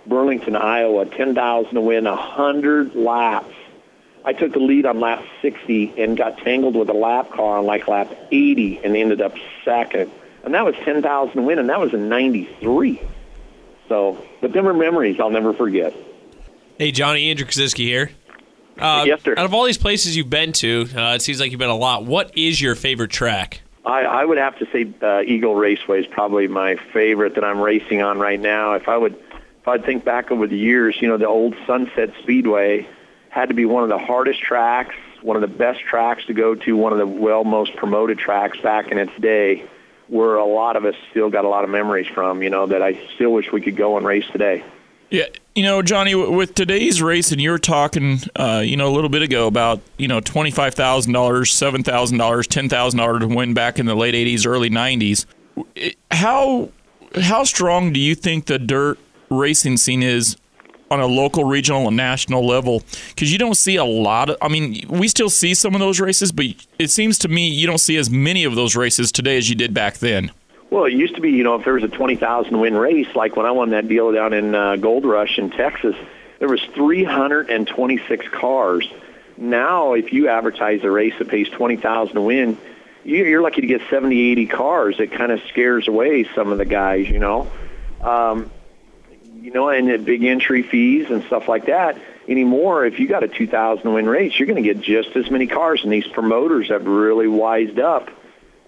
Burlington, Iowa, $10,000 to win, 100 laps. I took the lead on lap 60 and got tangled with a lap car on lap 80 and ended up second. And that was $10,000 to win, and that was in 93. So, but them are memories I'll never forget. Hey, Johnny, Andrew Koziski here. Yes, sir. Out of all these places you've been to, it seems like you've been a lot. What is your favorite track? I would have to say Eagle Raceway is probably my favorite that I'm racing on right now. If I'd think back over the years, the old Sunset Speedway had to be one of the hardest tracks, one of the best tracks to go to, one of the most promoted tracks back in its day, where a lot of us still got a lot of memories from, that I still wish we could go and race today. Yeah, Johnny, with today's race, and you were talking, a little bit ago about, $25,000, $7,000, $10,000 to win back in the late 80s, early 90s. How strong do you think the dirt racing scene is on a local, regional, and national level? Because you don't see a lot of, we still see some of those races, but it seems to me you don't see as many of those races today as you did back then. Well, it used to be, if there was a 20,000 win race, like when I won that deal down in Gold Rush in Texas, there was 326 cars. Now, if you advertise a race that pays 20,000 to win, you're lucky to get 70, 80 cars. It kind of scares away some of the guys, and the big entry fees and stuff like that. Anymore, if you got a 2,000 win race, you're going to get just as many cars, and these promoters have really wised up,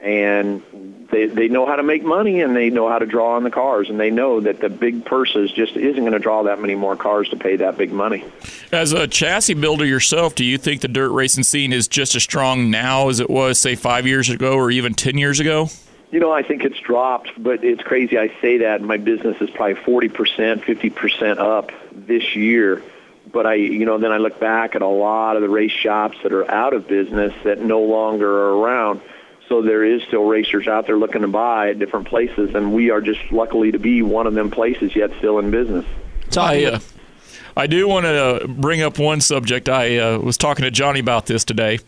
and they know how to make money, and they know how to draw on the cars, and they know that the big purses just isn't going to draw that many more cars to pay that big money. As a chassis builder yourself, do you think the dirt racing scene is just as strong now as it was, say, 5 years ago or even 10 years ago? I think it's dropped, but it's crazy I say that. My business is probably 40%, 50% up this year. But then I look back at a lot of the race shops that are out of business that no longer are around. So there is still racers out there looking to buy at different places, and we are just luckily to be one of them places yet still in business. I do want to bring up one subject. I was talking to Johnny about this today.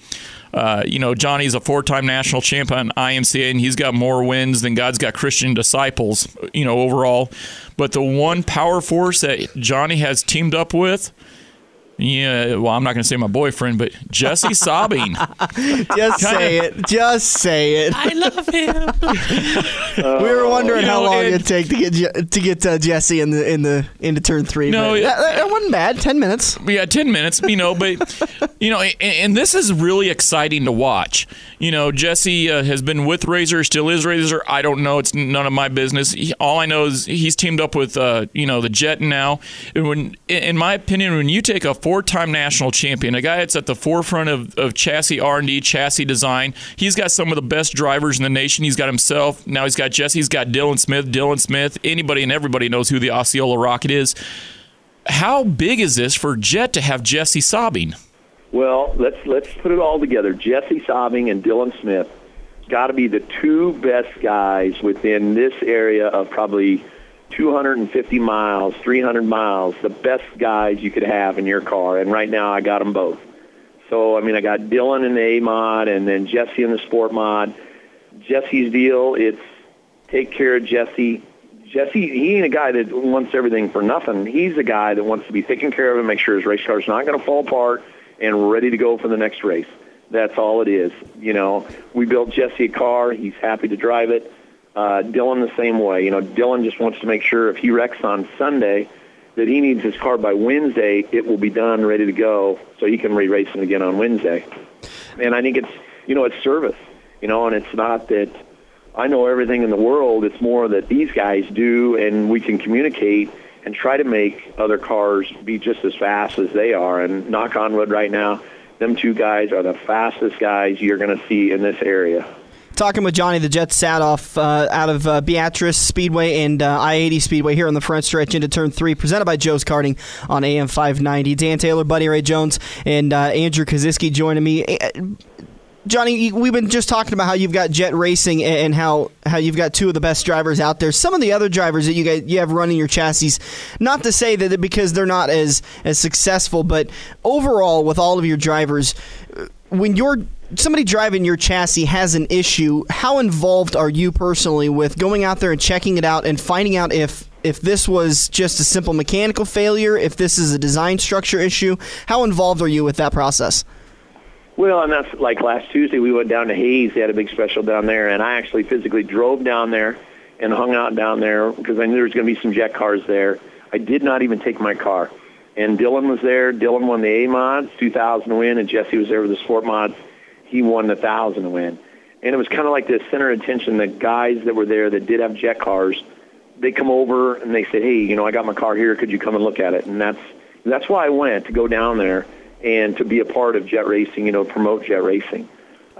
Johnny's a 4-time national champion IMCA, and he's got more wins than God's got Christian disciples, overall. But the one power force that Johnny has teamed up with, I'm not going to say my boyfriend, but Jesse Sabine. Just say it. I love him. We were wondering how long it'd take to get Jesse into turn 3. No, that wasn't bad. 10 minutes. Yeah, 10 minutes. But You know, and this is really exciting to watch. You know, Jesse has been with Razor, still is Razor. I don't know. It's none of my business. All I know is he's teamed up with, the Jet now. And in my opinion, when you take a 4-time national champion, a guy that's at the forefront of chassis R&D, chassis design, he's got some of the best drivers in the nation. He's got himself. Now he's got Jesse. He's got Dylan Smith. Anybody and everybody knows who the Osceola Rocket is. How big is this for Jet to have Jesse Saubing? Well, let's put it all together. Jesse Saubing and Dylan Smith got to be the 2 best guys within this area of probably 250 miles, 300 miles, the best guys you could have in your car. And right now I got them both. So, I mean, I got Dylan in the A-Mod and then Jesse in the Sport Mod. Jesse's deal, it's take care of Jesse. Jesse, he ain't a guy that wants everything for nothing. He's a guy that wants to be taken care of and make sure his race car's not going to fall apart and ready to go for the next race. That's all it is. You know, we built Jesse a car. He's happy to drive it. Dylan the same way. You know, Dylan just wants to make sure if he wrecks on Sunday that he needs his car by Wednesday, it will be done, ready to go, so he can re-race it again on Wednesday. And I think it's service, and it's not that I know everything in the world. It's more that these guys do, and we can communicate and try to make other cars be just as fast as they are. And knock on wood right now, them 2 guys are the fastest guys you're going to see in this area. Talking with Johnny the Jet Saatoff out of Beatrice Speedway and I-80 Speedway here on the front stretch into Turn 3, presented by Joe's Karting on AM 590. Dan Taylor, Buddy Ray Jones, and Andrew Kaziski joining me. Johnny, we've been just talking about how you've got Jet Racing and how you've got 2 of the best drivers out there. Some of the other drivers that you have running your chassis, not to say that because they're not as successful, but overall with all of your drivers, when somebody driving your chassis has an issue, how involved are you personally with going out there and checking it out and finding out if this was just a simple mechanical failure, if this is a design structure issue? How involved are you with that process? Well, and that's like last Tuesday we went down to Hayes. They had a big special down there, and I actually physically drove down there and hung out down there because I knew there was going to be some Jet cars there. I did not even take my car. And Dylan was there. Dylan won the A-Mods, 2,000 to win, and Jesse was there with the Sport Mods. He won the 1,000 to win. And it was kind of like this center of attention. The guys that were there that did have Jet cars, they come over and they said, hey, I got my car here. Could you come and look at it? And that's why I went, to go down there and to be a part of Jet Racing, promote Jet Racing.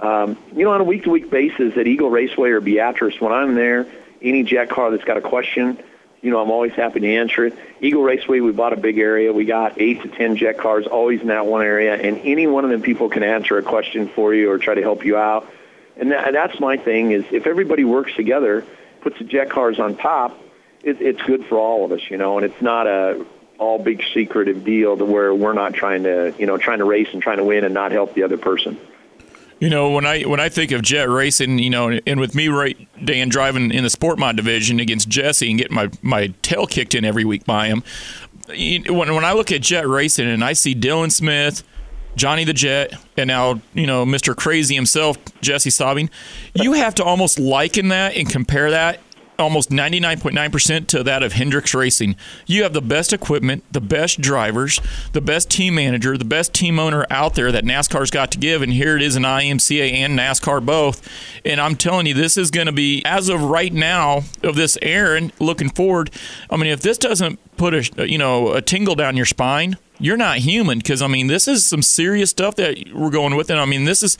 On a week-to-week basis at Eagle Raceway or Beatrice, when I'm there, any Jet car that's got a question, I'm always happy to answer it. Eagle Raceway, we bought a big area. We got 8 to 10 Jet cars always in that one area, and any one of them people can answer a question for you or try to help you out. And that's my thing is if everybody works together, puts the Jet cars on top, it's good for all of us, and it's not a all big secretive deal to where we're not trying to race and trying to win and not help the other person. When I think of Jet Racing, and with me, right, Dan, driving in the Sport Mod division against Jesse and getting my tail kicked in every week by him, when I look at Jet Racing and I see Dylan Smith, Johnny the Jet, and now, Mr. Crazy himself, Jesse Saubing, you have to almost liken that and compare that almost 99.9% to that of Hendricks Racing. You have the best equipment, the best drivers, the best team manager, the best team owner out there that NASCAR's got to give, and here it is in IMCA and NASCAR both. And I'm telling you, this is going to be, as of right now, of this Aaron, looking forward, I mean, if this doesn't put a tingle down your spine, you're not human, because, this is some serious stuff that we're going with, and, this is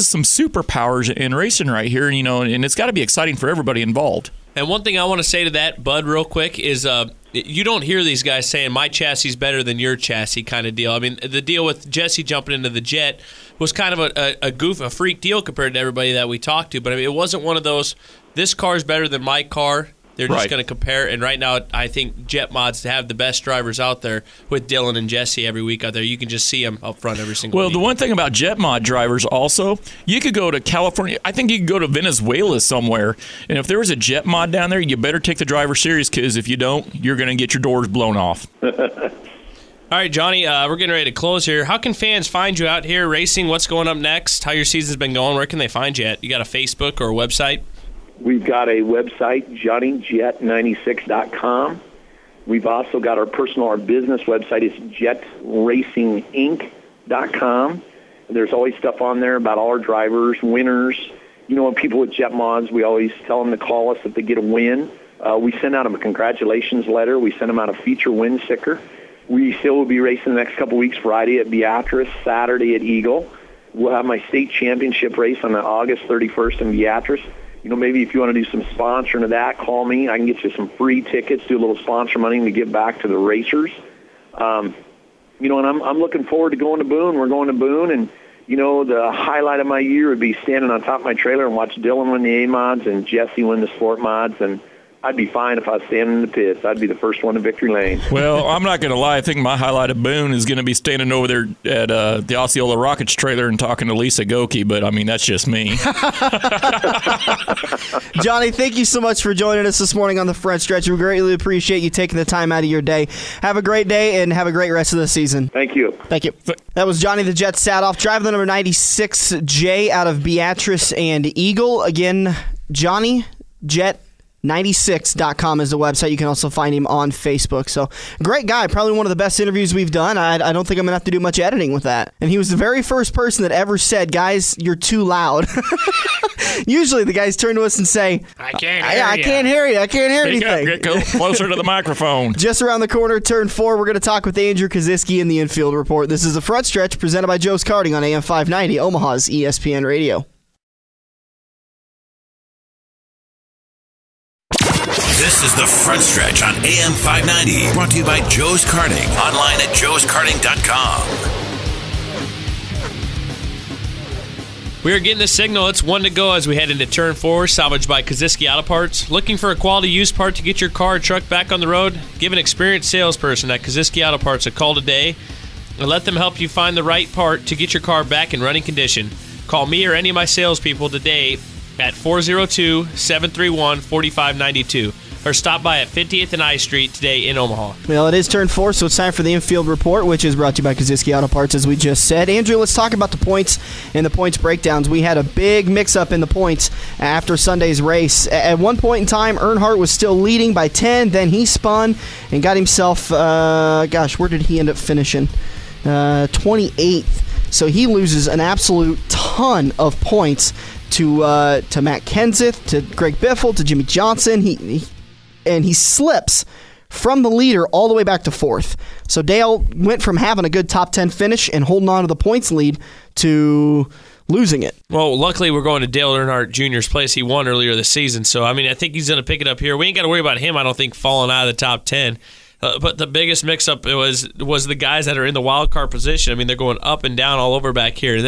some superpowers in racing right here, and it's got to be exciting for everybody involved. And one thing I want to say to that, Bud, real quick, is you don't hear these guys saying my chassis is better than your chassis kind of deal. The deal with Jesse jumping into the Jet was kind of a freak deal compared to everybody that we talked to, but it wasn't one of those, this car's better than my car. They're just going to compare, and right now I think Jet Mods have the best drivers out there with Dylan and Jesse every week out there. You can just see them up front every single week. Well, the one thing about Jet Mod drivers also, you could go to California. I think you could go to Venezuela somewhere, and if there was a Jet Mod down there, you better take the driver serious, because if you don't, you're going to get your doors blown off. All right, Johnny, we're getting ready to close here. How can fans find you out here racing? What's going up next? How your season's been going? Where can they find you at? You got a Facebook or a website? We've got a website, JohnnyJet96.com. We've also got our business website. It's JetRacingInc.com. ESPN.com. There's always stuff on there about all our drivers, winners. You know, when people with jet mods, we always tell them to call us if they get a win. We send out them a congratulations letter. We send them out a feature win sticker. We still will be racing the next couple weeks, Friday at Beatrice, Saturday at Eagle. We'll have my state championship race on August 31st in Beatrice. You know, maybe if you want to do some sponsoring of that, call me. I can get you some free tickets, do a little sponsor money to give back to the racers. You know, and I'm looking forward to going to Boone. We're going to Boone, and, you know, the highlight of my year would be standing on top of my trailer and watch Dylan win the A-mods and Jesse win the sport mods, and I'd be fine if I was standing in the pits. I'd be the first one in victory lane. Well, I'm not going to lie. I think my highlight of Boone is going to be standing over there at the Osceola Rockets trailer and talking to Lisa Goki, but, I mean, that's just me. Johnny, thank you so much for joining us this morning on the Front Stretch. We greatly appreciate you taking the time out of your day. Have a great day and have a great rest of the season. Thank you. Thank you. That was Johnny the Jet Saatoff, driving the number 96J out of Beatrice and Eagle. Again, Johnny Jet 96.com is the website. You can also find him on Facebook. So, great guy. Probably one of the best interviews we've done. I don't think I'm going to have to do much editing with that. And he was the very first person that ever said, guys, you're too loud. Usually the guys turn to us and say, I can't hear you. I can't hear you. I can't hear anything. Get closer to the microphone. Just around the corner, turn 4, we're going to talk with Andrew Kaziski in the Infield Report. This is the Front Stretch presented by Joe's Karting on AM 590, Omaha's ESPN Radio. This is the Front Stretch on AM 590, brought to you by Joe's Karting, online at joeskarting.com. We are getting the signal. It's 1 to go as we head into turn 4, salvaged by Kaziski Auto Parts. Looking for a quality used part to get your car or truck back on the road? Give an experienced salesperson at Kaziski Auto Parts a call today and let them help you find the right part to get your car back in running condition. Call me or any of my salespeople today at 402-731-4592. Or stop by at 50th and I Street today in Omaha. Well, it is turn 4, so it's time for the Infield Report, which is brought to you by Kaziski Auto Parts, as we just said. Andrew, let's talk about the points and the points breakdowns. We had a big mix-up in the points after Sunday's race. At one point in time, Earnhardt was still leading by 10. Then he spun and got himself, where did he end up finishing? 28th. So he loses an absolute ton of points to Matt Kenseth, to Greg Biffle, to Jimmy Johnson. He slips from the leader all the way back to 4th. So Dale went from having a good top 10 finish and holding on to the points lead to losing it. Well, luckily we're going to Dale Earnhardt Jr.'s place. He won earlier this season. So, I mean, I think he's going to pick it up here. We ain't got to worry about him, I don't think, falling out of the top 10. But the biggest mix-up was the guys that are in the wild card position. I mean, they're going up and down all over back here.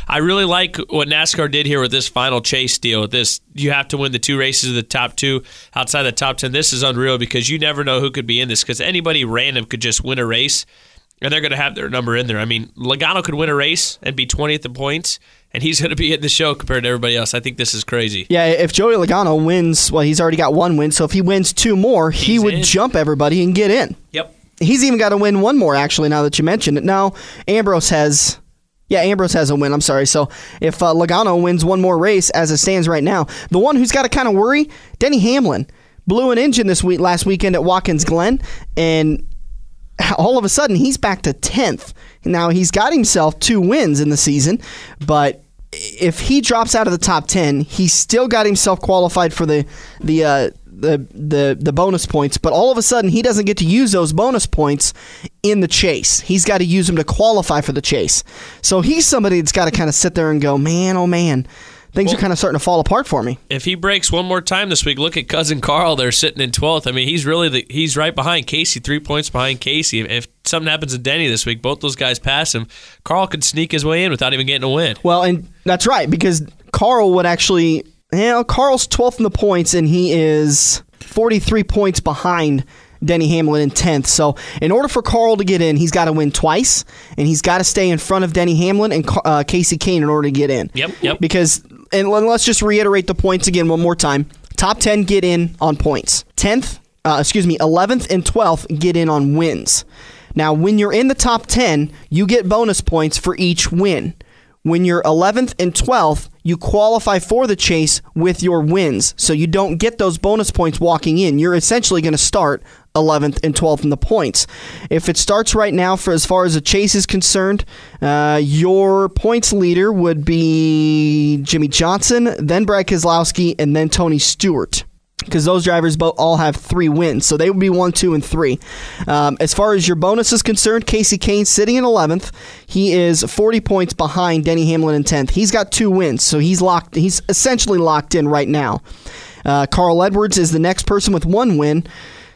I really like what NASCAR did here with this final chase deal. You have to win the 2 races of the top 2 outside the top 10. This is unreal because you never know who could be in this because anybody random could just win a race, and they're going to have their number in there. I mean, Logano could win a race and be 20th in points, and he's going to be in the show compared to everybody else. I think this is crazy. Yeah, if Joey Logano wins, well, he's already got 1 win, so if he wins 2 more, he would jump everybody and get in. Yep. He's even got to win 1 more, actually, now that you mention it. Now, Ambrose has a win, I'm sorry. So if Logano wins 1 more race as it stands right now, the one who's got to kind of worry, Denny Hamlin, blew an engine last weekend at Watkins Glen, and all of a sudden he's back to 10th. Now he's got himself 2 wins in the season, but if he drops out of the top 10, he's still got himself qualified for the bonus points, but all of a sudden he doesn't get to use those bonus points in the chase. He's got to use them to qualify for the chase. So he's somebody that's got to kind of sit there and go, man, oh man, things are kind of starting to fall apart for me. If he breaks 1 more time this week, look at cousin Carl there sitting in 12th. I mean, he's right behind Casey, 3 points behind Casey. If something happens to Denny this week, both those guys pass him, Carl could sneak his way in without even getting a win. Well, and that's right, because Carl would actually, Carl's 12th in the points, and he is 43 points behind Denny Hamlin in 10th. So in order for Carl to get in, he's got to win twice, and he's got to stay in front of Denny Hamlin and Casey Kane in order to get in. Yep. Because, and let's just reiterate the points again one more time. Top 10 get in on points. 11th and 12th get in on wins. Now, when you're in the top 10, you get bonus points for each win. When you're 11th and 12th, you qualify for the chase with your wins. So you don't get those bonus points walking in. You're essentially going to start 11th and 12th in the points. If it starts right now, for as far as the chase is concerned, your points leader would be Jimmy Johnson, then Brad Keselowski, and then Tony Stewart, because those drivers all have 3 wins. So they would be 1, 2, and 3. As far as your bonus is concerned, Casey Kane sitting in 11th. He is 40 points behind Denny Hamlin in 10th. He's got 2 wins, so he's essentially locked in right now. Carl Edwards is the next person with 1 win.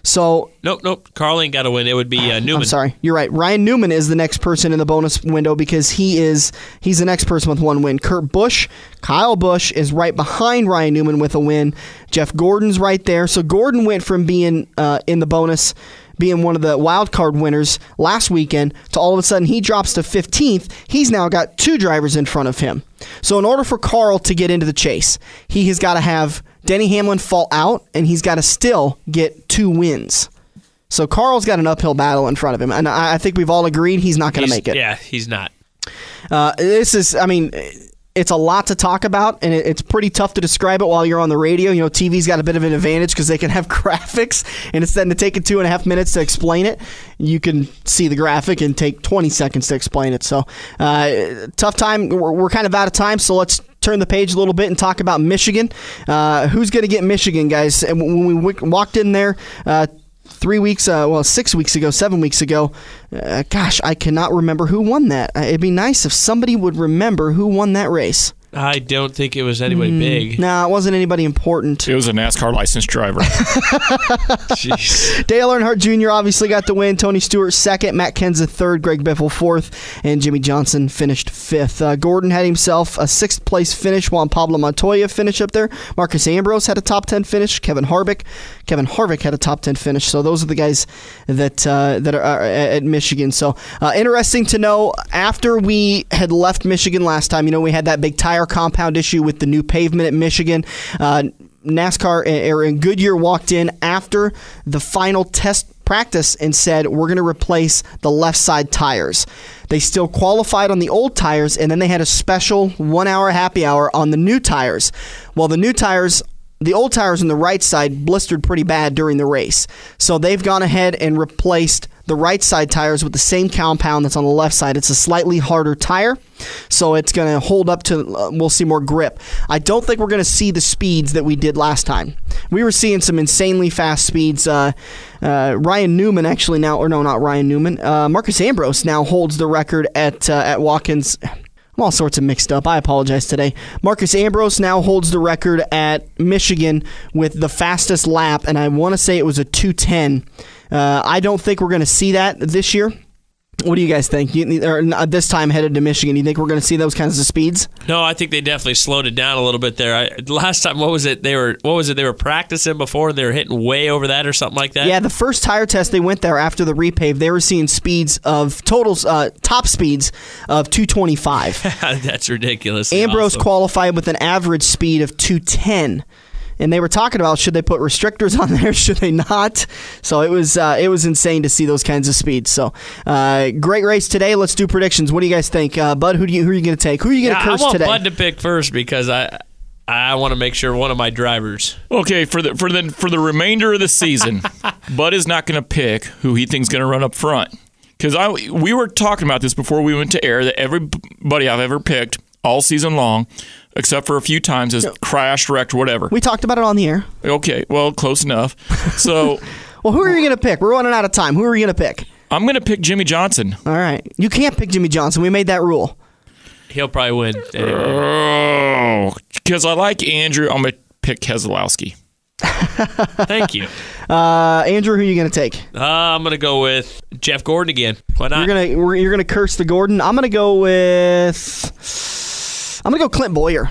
So Nope. Carl ain't got a win. It would be Newman. I'm sorry. You're right. Ryan Newman is the next person in the bonus window because he's the next person with 1 win. Kyle Busch is right behind Ryan Newman with a win. Jeff Gordon's right there. So Gordon went from being in the bonus, being one of the wild card winners last weekend, to all of a sudden he drops to 15th. He's now got 2 drivers in front of him. So in order for Carl to get into the chase, he has got to have Denny Hamlin fall out, and he's got to still get 2 wins. So Carl's got an uphill battle in front of him, and I think we've all agreed he's not going to make it. Yeah, he's not. It's a lot to talk about, and it's pretty tough to describe it while you're on the radio. You know, TV's got a bit of an advantage because they can have graphics, and instead of taking 2.5 minutes to explain it, you can see the graphic and take 20 seconds to explain it. So, tough time. We're kind of out of time, so let's turn the page a little bit and talk about Michigan. Who's going to get Michigan, guys? And when we walked in there 7 weeks ago, gosh, I cannot remember who won that. It'd be nice if somebody would remember who won that race. I don't think it was anybody big. No, it wasn't anybody important. It was a NASCAR licensed driver. Jeez. Dale Earnhardt Jr. obviously got the win. Tony Stewart second, Matt Kenseth third, Greg Biffle fourth, and Jimmy Johnson finished fifth. Gordon had himself a 6th place finish while Pablo Montoya finished up there. Marcus Ambrose had a top 10 finish. Kevin Harvick had a top 10 finish. So those are the guys that are at Michigan. So interesting to know, after we had left Michigan last time, we had that big tire compound issue with the new pavement at Michigan. NASCAR and Goodyear walked in after the final test practice and said, we're going to replace the left side tires. They still qualified on the old tires, and then they had a special 1-hour happy hour on the new tires. Well, the old tires on the right side blistered pretty bad during the race. So they've gone ahead and replaced the right side tires with the same compound that's on the left side. It's a slightly harder tire, so it's going to hold up to, we'll see more grip. I don't think we're going to see the speeds that we did last time. We were seeing some insanely fast speeds. Ryan Newman actually now, or no, not Ryan Newman. Marcus Ambrose now holds the record at Watkins. I'm all sorts of mixed up. I apologize today. Marcus Ambrose now holds the record at Michigan with the fastest lap, and I want to say it was a 2:10. I don't think we're going to see that this year. What do you guys think? This time headed to Michigan, you think we're going to see those kinds of speeds? No, I think they definitely slowed it down a little bit there. Last time, what was it? They were practicing before, and they were hitting way over that or something like that. Yeah, the first tire test they went there after the repave, they were seeing speeds of top speeds of 225. That's ridiculous. Ambrose qualified with an average speed of 210. And they were talking about, should they put restrictors on there? Should they not? So it was insane to see those kinds of speeds. So great race today. Let's do predictions. What do you guys think, Bud? Who are you going to take? Who are you going to curse today? I want Bud to pick first because I want to make sure one of my drivers. Okay, for the remainder of the season, Bud is not going to pick who he thinks is going to run up front. Because we were talking about this before we went to air, that everybody I've ever picked all season long, except for a few times, has crashed, wrecked, whatever. We talked about it on the air. Okay, well, close enough. So, well, who are you going to pick? We're running out of time. Who are you going to pick? I'm going to pick Jimmy Johnson. All right. You can't pick Jimmy Johnson. We made that rule. He'll probably win. Oh, because I like Andrew, I'm going to pick Keselowski. Thank you. Andrew, who are you going to take? I'm going to go with Jeff Gordon again. Why not? You're gonna curse the Gordon. I'm going to go Clint Boyer.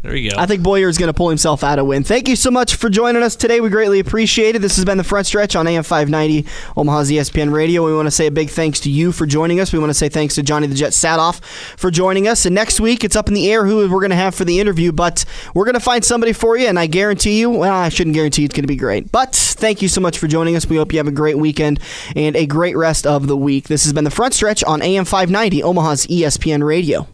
There you go. I think Boyer is going to pull himself out a win. Thank you so much for joining us today. We greatly appreciate it. This has been The Front Stretch on AM 590, Omaha's ESPN Radio. We want to say a big thanks to you for joining us. We want to say thanks to Johnny the Jet Saatoff for joining us. And next week, it's up in the air who we're going to have for the interview, but we're going to find somebody for you, and I guarantee you, well, I shouldn't guarantee it's going to be great. But thank you so much for joining us. We hope you have a great weekend and a great rest of the week. This has been The Front Stretch on AM 590, Omaha's ESPN Radio.